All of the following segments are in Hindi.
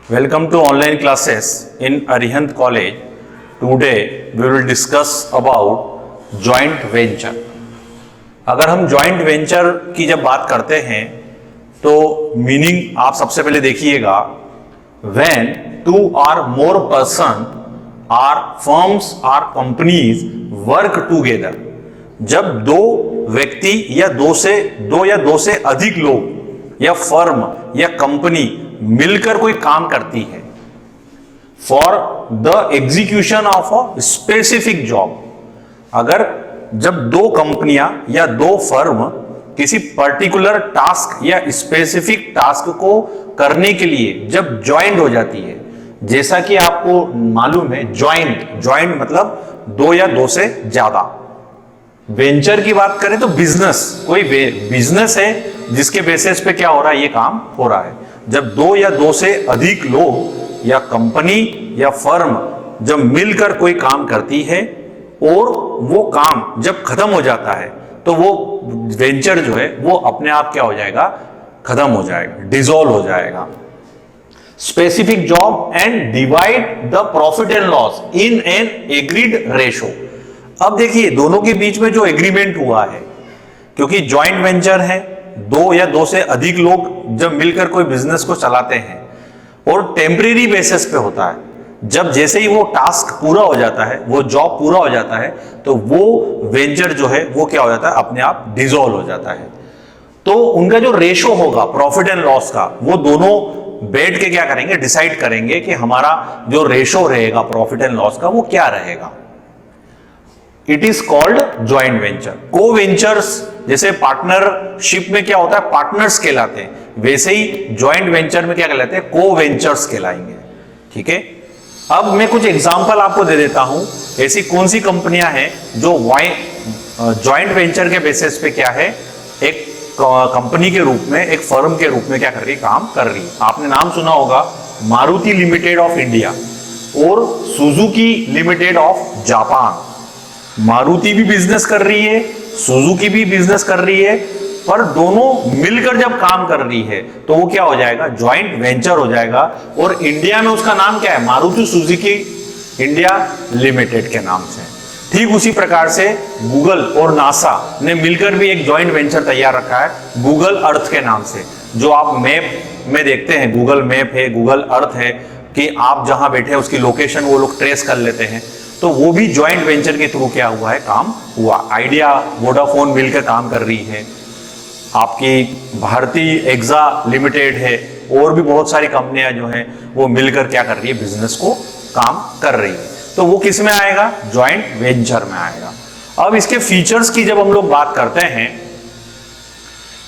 Welcome to online classes in Arihant College. Today we will discuss about joint venture. अगर हम joint venture की जब बात करते हैं तो मीनिंग आप सबसे पहले देखिएगा, when two or more person or firms or companies work together. जब दो व्यक्ति या दो से अधिक लोग या फर्म या कंपनी मिलकर कोई काम करती है for the execution of a specific job. अगर जब दो कंपनियां या दो फर्म किसी पर्टिकुलर टास्क या स्पेसिफिक टास्क को करने के लिए जब ज्वाइंट हो जाती है, जैसा कि आपको मालूम है ज्वाइंट मतलब दो या दो से ज्यादा। वेंचर की बात करें तो बिजनेस, कोई बिजनेस है जिसके बेसिस पे क्या हो रहा है, ये काम हो रहा है। जब दो या दो से अधिक लोग या कंपनी या फर्म जब मिलकर कोई काम करती है और वो काम जब खत्म हो जाता है तो वो वेंचर जो है वो अपने आप क्या हो जाएगा, खत्म हो जाएगा, डिसॉल्व हो जाएगा। Specific job and divide the profit and loss in an agreed ratio. अब देखिए दोनों के बीच में जो एग्रीमेंट हुआ है, क्योंकि जॉइंट वेंचर है, दो या दो से अधिक लोग जब मिलकर कोई बिजनेस को चलाते हैं और टेम्परेरी बेसिस पे होता है। जब जैसे ही वो टास्क पूरा हो जाता है, वो जॉब पूरा हो जाता है, तो वो वेंचर जो है वो क्या हो जाता है, अपने आप डिसॉल्व हो जाता है। तो उनका जो रेशो होगा प्रॉफिट एंड लॉस का, वो दोनों बैठ के क्या करेंगे, डिसाइड करेंगे कि हमारा जो रेशो रहेगा प्रॉफिट एंड लॉस का वो क्या रहेगा। It is called joint venture. को वेंचर्स जैसे पार्टनरशिप में क्या होता है, पार्टनर्स कहलाते हैं, वैसे ही ज्वाइंट वेंचर में क्या कहलाते हैं, को वेंचर्स कहलाएंगे। ठीक है, अब मैं कुछ एग्जांपल आपको दे देता हूं, ऐसी कौन सी कंपनियां हैं जो ज्वाइंट वेंचर के बेसिस पे क्या है, एक कंपनी के रूप में, एक फर्म के रूप में क्या कर रही, काम कर रही है। आपने नाम सुना होगा मारुति लिमिटेड ऑफ इंडिया और Suzuki limited of Japan. Maruti भी बिजनेस कर रही है, सुजुकी भी बिजनेस कर रही है, पर दोनों मिलकर जब काम कर रही है तो वो क्या हो जाएगा, ज्वाइंट वेंचर हो जाएगा। और इंडिया में उसका नाम क्या है, मारुति सुजुकी इंडिया लिमिटेड के नाम से। ठीक उसी प्रकार से गूगल और नासा ने मिलकर भी एक ज्वाइंट वेंचर तैयार रखा है, गूगल अर्थ के नाम से। जो आप मैप में देखते हैं, गूगल मैप है, गूगल अर्थ है, कि आप जहां बैठे उसकी लोकेशन वो लोग ट्रेस कर लेते हैं। तो वो भी ज्वाइंट वेंचर के थ्रू क्या हुआ है, काम हुआ। आइडिया वोडाफोन मिलकर काम कर रही है, आपकी भारतीय एक्सा लिमिटेड है, और भी बहुत सारी कंपनियां जो हैं वो मिलकर क्या कर रही है, बिजनेस को काम कर रही है। तो वो किस में आएगा, ज्वाइंट वेंचर में आएगा। अब इसके फीचर्स की जब हम लोग बात करते हैं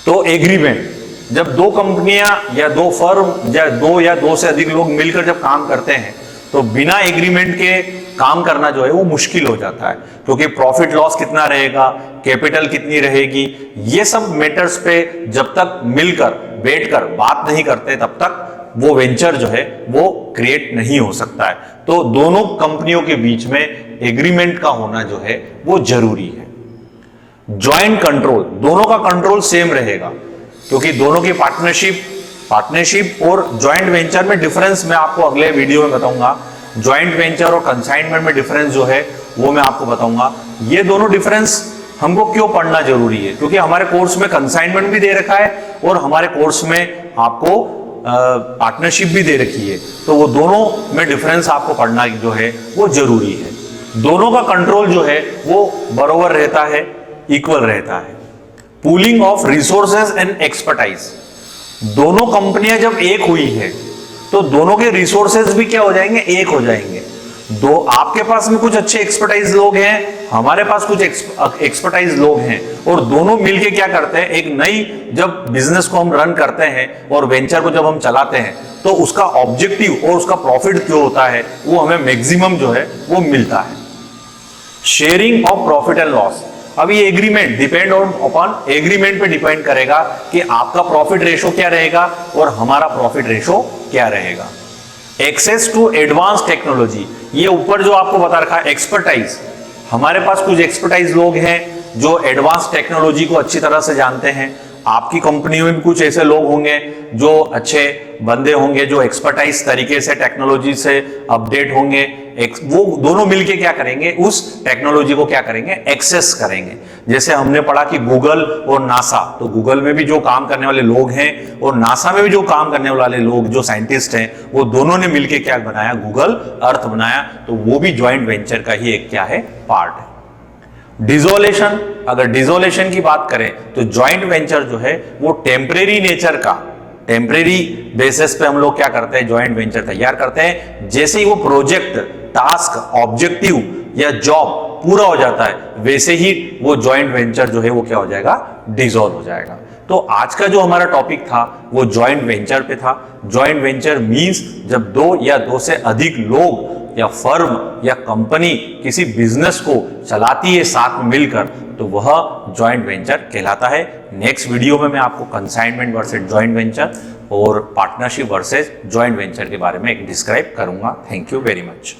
तो एग्रीमेंट, जब दो कंपनियां या दो फर्म या दो से अधिक लोग मिलकर जब काम करते हैं तो बिना एग्रीमेंट के काम करना जो है वो मुश्किल हो जाता है, क्योंकि प्रॉफिट लॉस कितना रहेगा, कैपिटल कितनी रहेगी, ये सब मैटर्स पे जब तक मिलकर बैठकर बात नहीं करते तब तक वो वेंचर जो है वो क्रिएट नहीं हो सकता है। तो दोनों कंपनियों के बीच में एग्रीमेंट का होना जो है वो जरूरी है। ज्वाइंट कंट्रोल, दोनों का कंट्रोल सेम रहेगा, क्योंकि दोनों की पार्टनरशिप और ज्वाइंट वेंचर में डिफरेंस मैं आपको अगले वीडियो में बताऊंगा। ज्वाइंट वेंचर और कंसाइनमेंट में डिफरेंस जो है वो मैं आपको बताऊंगा। ये दोनों डिफरेंस हमको क्यों पढ़ना जरूरी है, क्योंकि हमारे कोर्स में कंसाइनमेंट भी दे रखा है और हमारे कोर्स में आपको पार्टनरशिप भी दे रखी है। तो वो दोनों में डिफरेंस आपको पढ़ना जो है वो जरूरी है। दोनों का कंट्रोल जो है वो बराबर रहता है, इक्वल रहता है। Pooling of resources and expertise, दोनों कंपनियां जब एक हुई है तो दोनों के रिसोर्सेज भी क्या हो जाएंगे, एक हो जाएंगे। दो आपके पास में कुछ अच्छे एक्सपर्टाइज लोग हैं, हमारे पास कुछ एक्सपर्टाइज लोग हैं, और दोनों मिलके क्या करते हैं, एक नई जब बिजनेस को हम रन करते हैं और वेंचर को जब हम चलाते हैं तो उसका ऑब्जेक्टिव और उसका प्रॉफिट जो होता है वो हमें मैक्सिमम जो है वो मिलता है। Sharing of profit and loss, अब ये एग्रीमेंट डिपेंड अपॉन एग्रीमेंट पे डिपेंड करेगा कि आपका प्रॉफिट रेशो क्या रहेगा और हमारा प्रॉफिट रेशो क्या रहेगा। एक्सेस टू एडवांस टेक्नोलॉजी, ये ऊपर जो आपको बता रखा है एक्सपर्टाइज, हमारे पास कुछ एक्सपर्टाइज लोग हैं जो एडवांस टेक्नोलॉजी को अच्छी तरह से जानते हैं आपकी कंपनी में भी कुछ ऐसे लोग होंगे जो अच्छे बंदे होंगे, जो एक्सपर्टाइज तरीके से टेक्नोलॉजी से अपडेट होंगे। वो दोनों मिलके क्या करेंगे, उस टेक्नोलॉजी को क्या करेंगे, एक्सेस करेंगे। जैसे हमने पढ़ा कि गूगल और नासा, तो गूगल में भी जो काम करने वाले लोग हैं और नासा में भी जो काम करने वाले लोग, जो साइंटिस्ट हैं, वो दोनों ने मिलके क्या बनाया, गूगल अर्थ बनाया। तो वो भी ज्वाइंट वेंचर का ही एक क्या है, पार्ट है। डिसोलेशन, अगर डिसोलेशन की बात करें तो ज्वाइंट वेंचर जो है वो टेम्परेरी नेचर का, टेम्परेरी बेसिस पे हम लोग क्या करते हैं, ज्वाइंट वेंचर तैयार करते हैं। जैसे ही वो प्रोजेक्ट, टास्क, ऑब्जेक्टिव या जॉब पूरा हो जाता है, वैसे ही वो ज्वाइंट वेंचर जो है वो क्या हो जाएगा, डिसॉल्व हो जाएगा। तो आज का जो हमारा टॉपिक था वो ज्वाइंट वेंचर पे था। ज्वाइंट वेंचर मींस जब दो या दो से अधिक लोग या फर्म या कंपनी किसी बिजनेस को चलाती है साथ में मिलकर, तो वह ज्वाइंट वेंचर कहलाता है। नेक्स्ट वीडियो में मैं आपको कंसाइनमेंट वर्सेस ज्वाइंट वेंचर और पार्टनरशिप वर्सेस ज्वाइंट वेंचर के बारे में डिस्क्राइब करूंगा। Thank you very much.